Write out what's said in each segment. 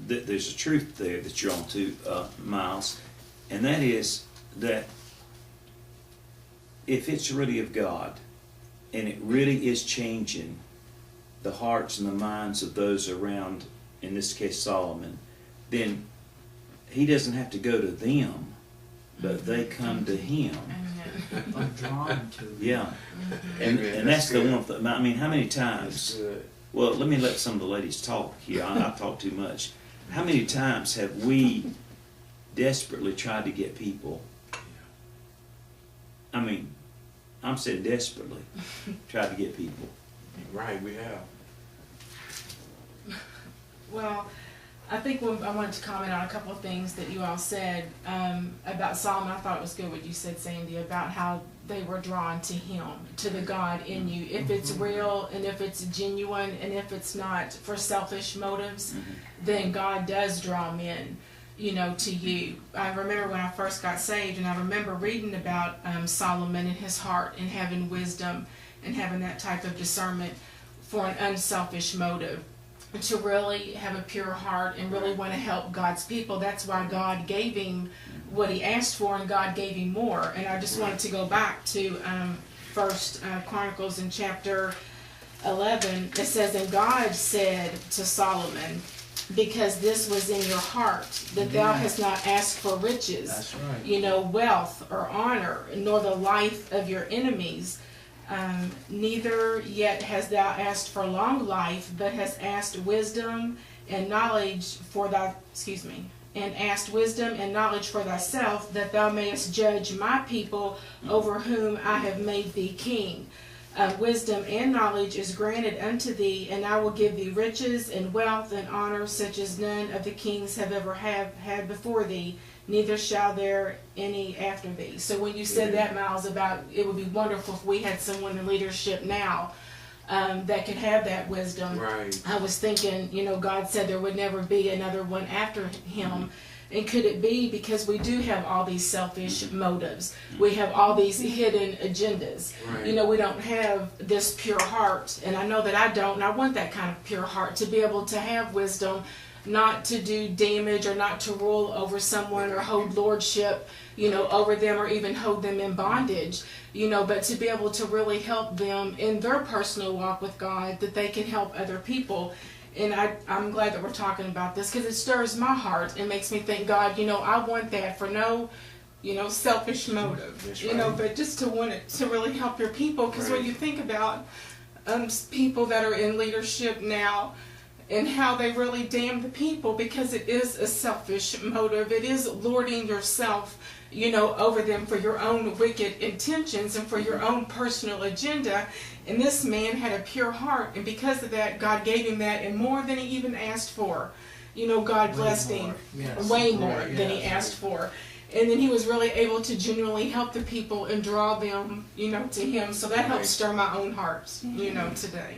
there's a truth there that you're on to, Miles, and that is that if it's really of God, and it really is changing the hearts and the minds of those around, in this case Solomon, then he doesn't have to go to them, but they come to him. I'm drawn to it. Yeah. And that's the one thing. I mean, how many times, well, let me let some of the ladies talk here. I talk too much. How many times have we desperately tried to get people, I mean, I'm saying desperately tried to get people. Right, we have. Well, I think I wanted to comment on a couple of things that you all said about Solomon. I thought it was good what you said, Sandy, about how they were drawn to him, to the God in you. If it's real and if it's genuine and if it's not for selfish motives, then God does draw men, you know, to you. I remember when I first got saved, and I remember reading about Solomon and his heart and having wisdom and having that type of discernment for an unselfish motive, to really have a pure heart and really want to help God's people. That's why God gave him what he asked for, and God gave him more. And I just wanted to go back to First Chronicles in chapter 11. It says, "And God said to Solomon, because this was in your heart, that thou hast not asked for riches, That's right. you know, wealth or honor, nor the life of your enemies, neither yet hast thou asked for long life, but hast asked wisdom and knowledge for asked wisdom and knowledge for thyself, that thou mayest judge my people over whom I have made thee king. Wisdom and knowledge is granted unto thee, and I will give thee riches and wealth and honor, such as none of the kings have ever had before thee, neither shall there any after thee." So when you said that, Miles, about it would be wonderful if we had someone in leadership now that could have that wisdom. Right. I was thinking, you know, God said there would never be another one after him. And could it be because we do have all these selfish motives? We have all these hidden agendas. Right. You know, we don't have this pure heart. And I know that I don't, and I want that kind of pure heart, to be able to have wisdom, not to do damage or not to rule over someone or hold lordship, you know, over them, or even hold them in bondage, you know, but to be able to really help them in their personal walk with God, that they can help other people. And I'm glad that we're talking about this, because it stirs my heart and makes me think, God, you know, I want that for no, you know, selfish motive. That's You know, right. but just to want it to really help your people. Because when Right. you think about people that are in leadership now, and how they really damn the people, because it is a selfish motive. It is lording yourself, you know, over them for your own wicked intentions and for your own personal agenda. And this man had a pure heart, and because of that, God gave him that and more than he even asked for. You know, God blessed him way more than he asked for. And then he was really able to genuinely help the people and draw them, you know, to him. So that helped stir my own heart, you know, today.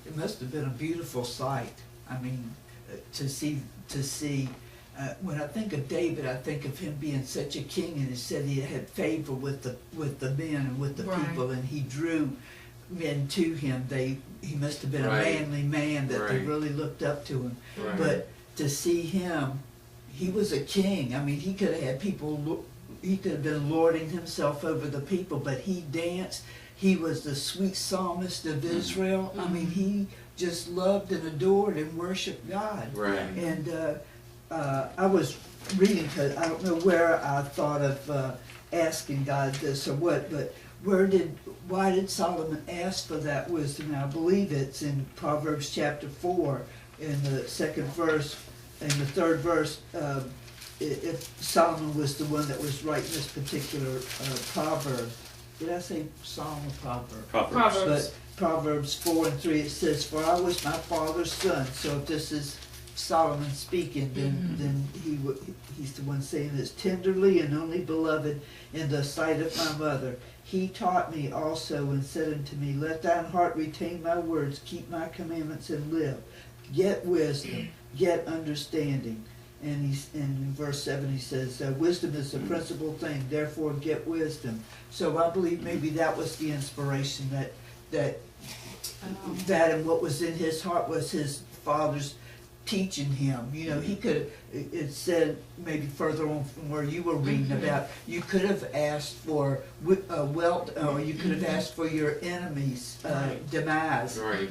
It must have been a beautiful sight. I mean, to see. When I think of David, I think of him being such a king, and it said he had favor with the men and with the people, and he drew men to him. He must have been a manly man that they really looked up to him. Right. But to see him, he was a king. I mean, he could have had people. He could have been lording himself over the people, but he danced. He was the sweet psalmist of Israel. I mean, he just loved and adored and worshiped God. Right. And I was reading, because I don't know where I thought of asking God this or what, but why did Solomon ask for that wisdom? And I believe it's in Proverbs chapter 4, in the second verse, and the third verse. If Solomon was the one that was writing this particular proverb. Did I say Psalm or Proverb? Proverbs. But Proverbs 4 and 3, it says, "For I was my father's son." So if this is Solomon speaking, then he's the one saying this. "Tenderly and only beloved in the sight of my mother. He taught me also and said unto me, Let thine heart retain my words, keep my commandments and live. Get wisdom, get understanding." And in verse 7 he says, "Wisdom is the principal thing, therefore get wisdom." So I believe maybe that was the inspiration, that and what was in his heart was his fathers teaching him. You know, he could, it said maybe further on from where you were reading about, you could have asked for wealth, or you could have asked for your enemies' demise. Right.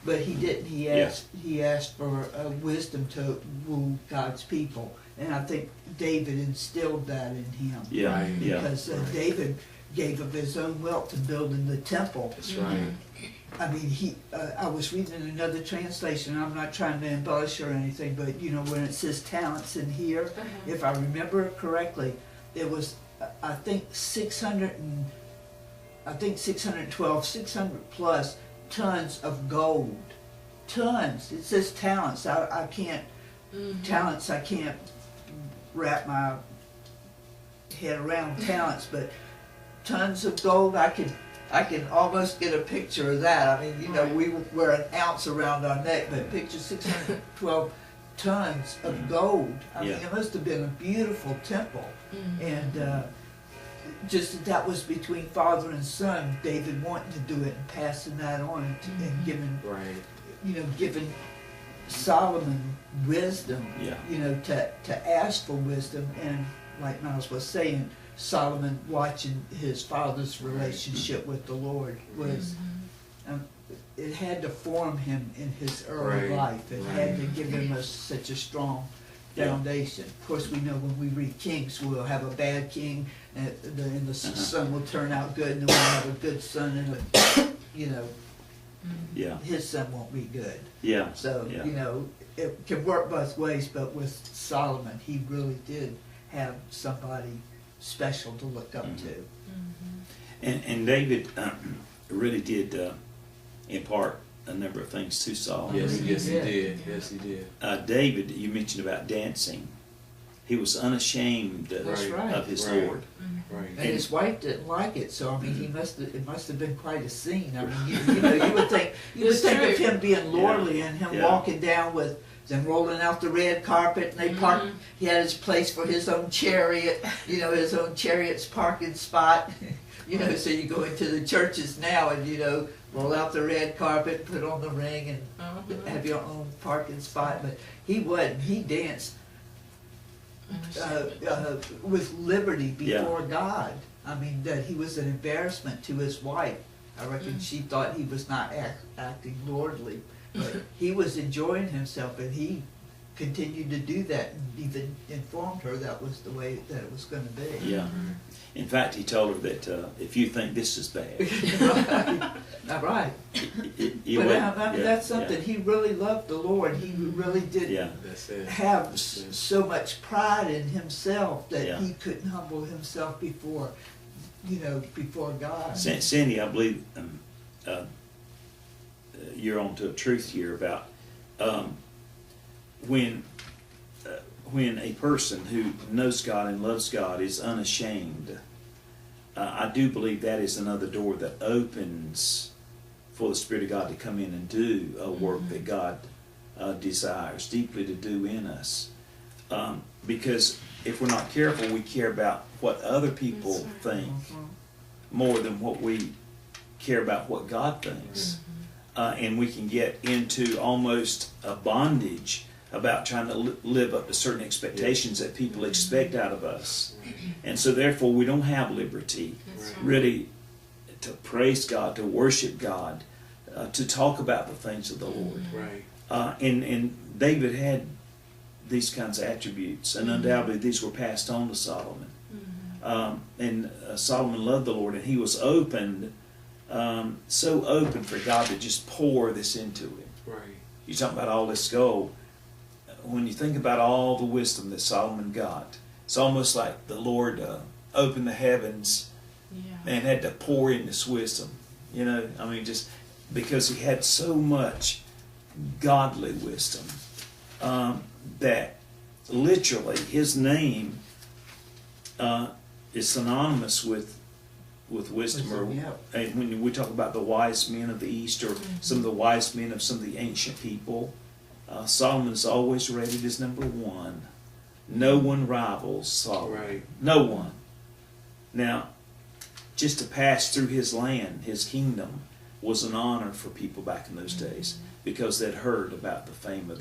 But he didn't. He asked for wisdom to rule God's people, and I think David instilled that in him. Yeah, Right. yeah. Because David gave of his own wealth to building the temple. That's right. I mean, I was reading another translation. I'm not trying to embellish or anything, but you know, when it says talents in here, if I remember correctly, it was I think 612, 600 plus tons of gold. Tons. It says talents. I can't talents. I can't wrap my head around talents, but tons of gold. I can almost get a picture of that. I mean, you know, we wear an ounce around our neck, but picture 612 tons of gold. I mean, it must have been a beautiful temple. And just that was between father and son, David wanting to do it and passing that on and giving, you know, giving Solomon wisdom, you know, to ask for wisdom. And like Miles was saying, Solomon watching his father's relationship with the Lord was, it had to form him in his early life. It had to give him such a strong foundation. Of course, we know when we read Kings, we'll have a bad king, and the son will turn out good, and then we'll have a good son, and you know, his son won't be good. So you know, it can work both ways. But with Solomon, he really did have somebody special to look up to. And David really did impart a number of things to Solomon. Yes, he did. Yes, he did. David, you mentioned about dancing. He was unashamed of his Lord. Right. And his wife didn't like it, so I mean, it must have been quite a scene. I mean, you know, you would think of him being lordly and him walking down with them rolling out the red carpet, and they parked. He had his place for his own chariot, you know, his own chariot's parking spot. You know, so you go into the churches now and, you know, roll out the red carpet, put on the ring, and have your own parking spot. But he wasn't. He danced with liberty before God. I mean, that he was an embarrassment to his wife. I reckon she thought he was not acting lordly. But he was enjoying himself, and he continued to do that, and even informed her that was the way that it was going to be. Yeah. In fact, he told her that if you think this is bad, right. That's something. He really loved the Lord. He really did have so much pride in himself that he couldn't humble himself before, you know, before God. Sandy, I believe you're on to a truth here about when a person who knows God and loves God is unashamed. I do believe that is another door that opens for the Spirit of God to come in and do a work that God desires deeply to do in us. Because if we're not careful, we care about what other people think more than what we care about what God thinks. And we can get into almost a bondage about trying to live up to certain expectations that people expect out of us. And so therefore we don't have liberty really to praise God, to worship God, to talk about the things of the Lord. And David had these kinds of attributes, and undoubtedly these were passed on to Solomon. And Solomon loved the Lord, and he was open, so open for God to just pour this into him. You talk about all this gold. When you think about all the wisdom that Solomon got, it's almost like the Lord opened the heavens and had to pour in this wisdom. You know, I mean, just because he had so much godly wisdom that literally his name is synonymous with wisdom. Or when we talk about the wise men of the East, or some of the wise men of some of the ancient people, Solomon's always rated as number one. No one rivals Solomon. No one. Now, just to pass through his land, his kingdom, was an honor for people back in those days, because they'd heard about the fame of